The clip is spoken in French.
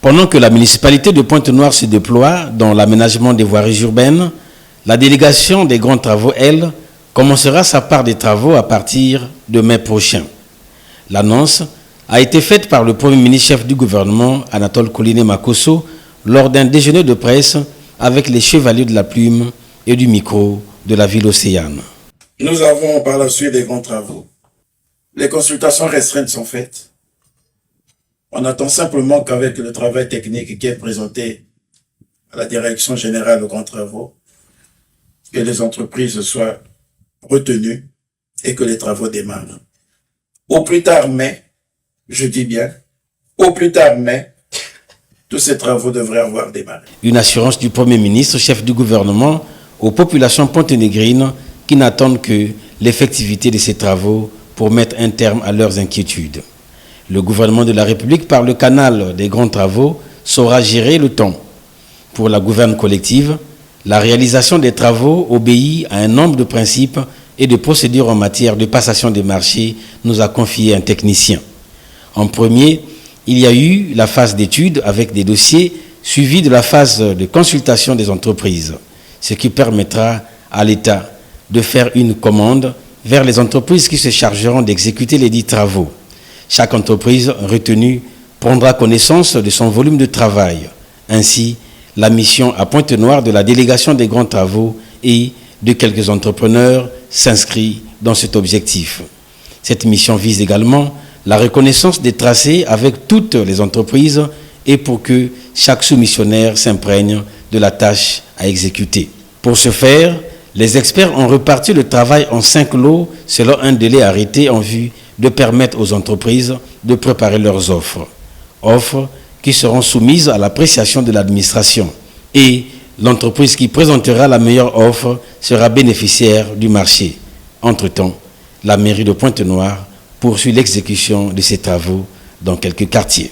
Pendant que la municipalité de Pointe-Noire se déploie dans l'aménagement des voiries urbaines, la délégation des grands travaux, elle, commencera sa part des travaux à partir de mai prochain. L'annonce a été faite par le Premier ministre chef du gouvernement, Anatole Koliné Makosso, lors d'un déjeuner de presse avec les chevaliers de la plume et du micro de la ville océane. Nous avons par la suite des grands travaux. Les consultations restreintes sont faites. On attend simplement qu'avec le travail technique qui est présenté à la Direction générale aux grands travaux, que les entreprises soient retenues et que les travaux démarrent. Au plus tard mai, je dis bien, au plus tard mai, tous ces travaux devraient avoir démarré. Une assurance du Premier ministre, chef du gouvernement, aux populations ponténégrines qui n'attendent que l'effectivité de ces travaux pour mettre un terme à leurs inquiétudes. Le gouvernement de la République, par le canal des grands travaux, saura gérer le temps. Pour la gouverne collective, la réalisation des travaux obéit à un nombre de principes et de procédures en matière de passation des marchés, nous a confié un technicien. En premier, il y a eu la phase d'étude avec des dossiers suivis de la phase de consultation des entreprises, ce qui permettra à l'État de faire une commande vers les entreprises qui se chargeront d'exécuter les dits travaux. Chaque entreprise retenue prendra connaissance de son volume de travail. Ainsi, la mission à Pointe-Noire de la délégation des grands travaux et de quelques entrepreneurs s'inscrit dans cet objectif. Cette mission vise également la reconnaissance des tracés avec toutes les entreprises et pour que chaque soumissionnaire s'imprègne de la tâche à exécuter. Pour ce faire, les experts ont reparti le travail en 5 lots selon un délai arrêté en vue de permettre aux entreprises de préparer leurs offres. Offres qui seront soumises à l'appréciation de l'administration. Et l'entreprise qui présentera la meilleure offre sera bénéficiaire du marché. Entre-temps, la mairie de Pointe-Noire poursuit l'exécution de ces travaux dans quelques quartiers.